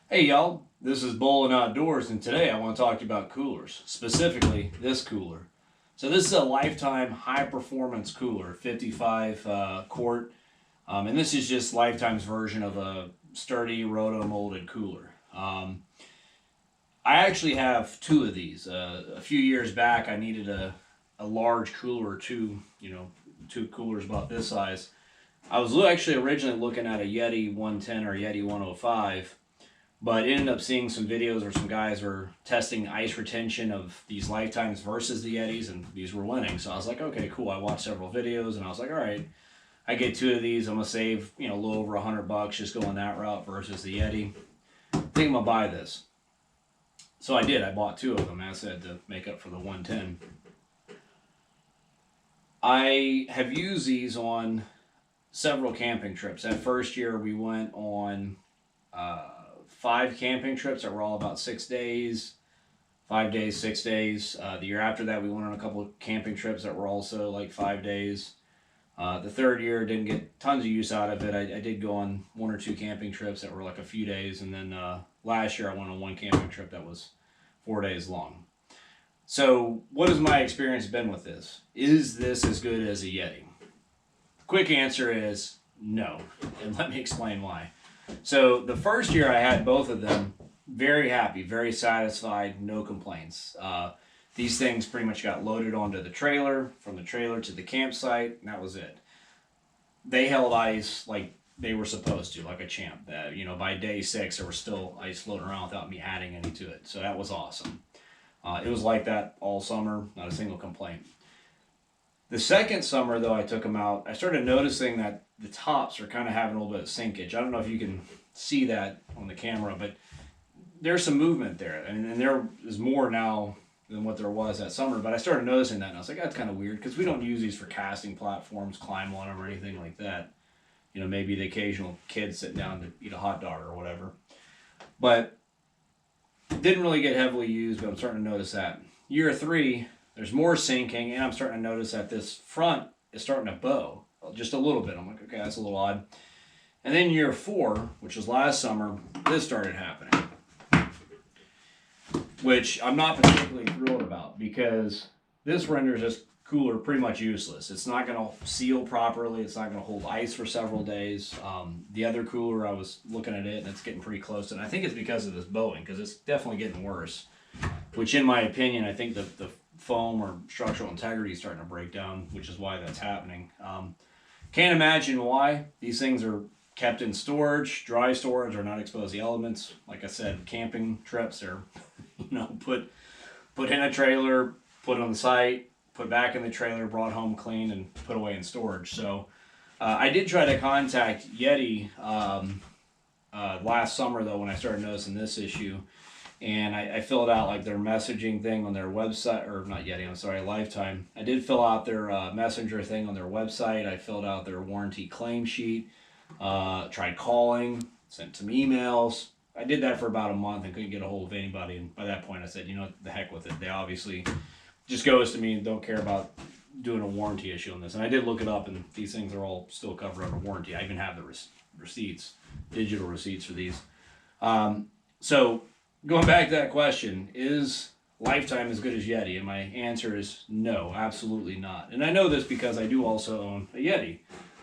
Hey y'all, this is Bolen Outdoors, and today I want to talk to you about coolers, specifically this cooler. So this is a Lifetime high performance cooler, 55 quart, and this is just Lifetime's version of a sturdy roto-molded cooler. I actually have two of these. A few years back, I needed a large cooler, two coolers about this size. I was actually originally looking at a Yeti 110 or Yeti 105, but ended up seeing some videos where some guys were testing ice retention of these Lifetimes versus the Yetis, and these were winning. So I was like, okay, cool. I watched several videos, and I was like, all right, I get two of these. I'm gonna save a little over $100 just going that route versus the Yeti. I think I'm gonna buy this. So I did. I bought two of them, as I said, to make up for the 110. I have used these on several camping trips. That first year, we went on uh, five camping trips that were all about 6 days, 5 days, 6 days. The year after that, we went on a couple of camping trips that were also like 5 days. The third year, didn't get tons of use out of it. I did go on one or two camping trips that were like a few days, and then last year I went on one camping trip that was 4 days long. So, what has my experience been with this? Is this as good as a Yeti? Quick answer is no, and let me explain why. So the first year I had both of them, very happy, very satisfied, no complaints. These things pretty much got loaded onto the trailer, from the trailer to the campsite, and that was it. They held ice like they were supposed to, like a champ. By day six, there was still ice floating around without me adding any to it. So that was awesome. It was like that all summer, not a single complaint. The second summer, though, I took them out, I started noticing that the tops are kind of having a little bit of sinkage. I don't know if you can see that on the camera, but there's some movement there, and there is more now than what there was that summer. But I started noticing that, and I was like, that's kind of weird because we don't use these for casting platforms, climb on them, or anything like that. Maybe the occasional kid sitting down to eat a hot dog or whatever. But didn't really get heavily used, but I'm starting to notice that. Year three, there's more sinking, and I'm starting to notice that this front is starting to bow just a little bit. I'm like, okay, that's a little odd. And then year four, which was last summer, this started happening, which I'm not particularly thrilled about because this renders this cooler pretty much useless. It's not going to seal properly. It's not going to hold ice for several days. The other cooler, I was looking at it, and it's getting pretty close. And I think it's because of this bowing, because it's definitely getting worse. Which, in my opinion, I think the foam or structural integrity is starting to break down, which is why that's happening. Can't imagine why. These things are kept in storage, dry storage, or not exposed to elements. Like I said, camping trips are, put in a trailer, put on the site, put back in the trailer, brought home clean, and put away in storage. So I did try to contact Yeti last summer, though, when I started noticing this issue. And I filled out like their messaging thing on their website, or not Yeti, I'm sorry, Lifetime. I did fill out their messenger thing on their website. I filled out their warranty claim sheet. Tried calling, sent some emails. I did that for about a month and couldn't get a hold of anybody. And by that point, I said, the heck with it. They obviously just goes to me and don't care about doing a warranty issue on this. And I did look it up, and these things are all still covered under warranty. I even have the receipts, digital receipts for these. So going back to that question, is Lifetime as good as Yeti? And my answer is no, absolutely not. And I know this because I do also own a Yeti.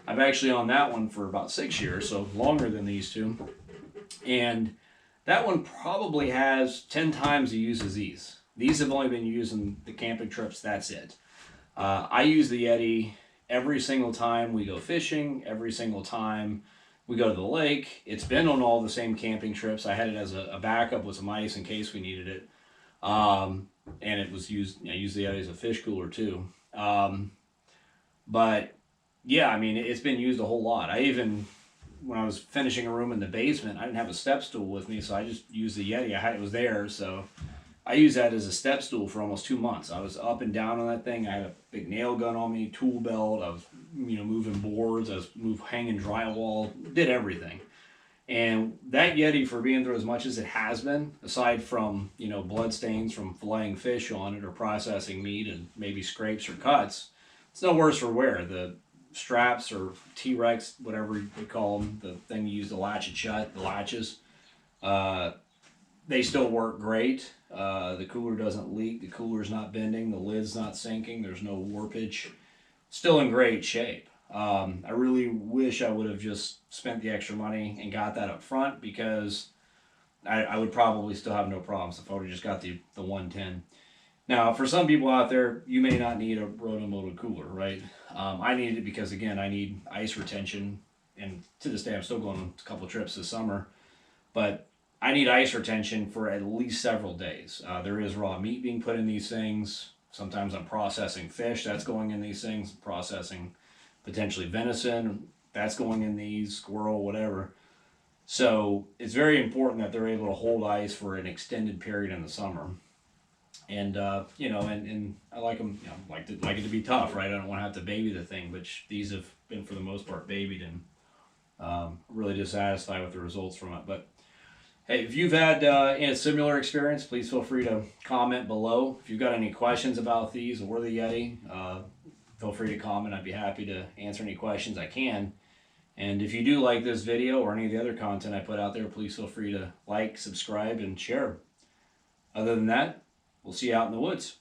I've actually owned that one for about 6 years, so longer than these two. And that one probably has 10 times the use as these. These have only been used in the camping trips, that's it. I use the Yeti every single time we go fishing, every single time we go to the lake. It's been on all the same camping trips. I had it as a backup with some ice in case we needed it. And it was used, I used the Yeti as a fish cooler too. But yeah, I mean, it's been used a whole lot. When I was finishing a room in the basement, I didn't have a step stool with me, so I just used the Yeti. It was there, so I used that as a step stool for almost 2 months. I was up and down on that thing. I had a big nail gun on me, tool belt. I was, moving boards. I was hanging drywall, did everything. And that Yeti, for being through as much as it has been, aside from, blood stains from filleting fish on it or processing meat and maybe scrapes or cuts, it's no worse for wear. The straps or T-Rex, whatever you call them, the thing you use to latch it shut, the latches, They still work great. The cooler doesn't leak. The cooler's not bending. The lid's not sinking. There's no warpage. Still in great shape. I really wish I would have just spent the extra money and got that up front, because I would probably still have no problems if I would have just got the 110. Now, for some people out there, you may not need a rotomolded cooler, right? I need it because, again, I need ice retention, and to this day, I'm still going on a couple trips this summer, but I need ice retention for at least several days. There is raw meat being put in these things. Sometimes I'm processing fish that's going in these things, processing potentially venison that's going in these, squirrel, whatever. So it's very important that they're able to hold ice for an extended period in the summer. And and I like them. Like it to be tough, right? I don't want to have to baby the thing, which these have been for the most part babied, and really dissatisfied with the results from it. But hey, if you've had a similar experience, please feel free to comment below. If you've got any questions about these or the Yeti, feel free to comment. I'd be happy to answer any questions I can. And if you do like this video or any of the other content I put out there, please feel free to like, subscribe, and share. Other than that, we'll see you out in the woods.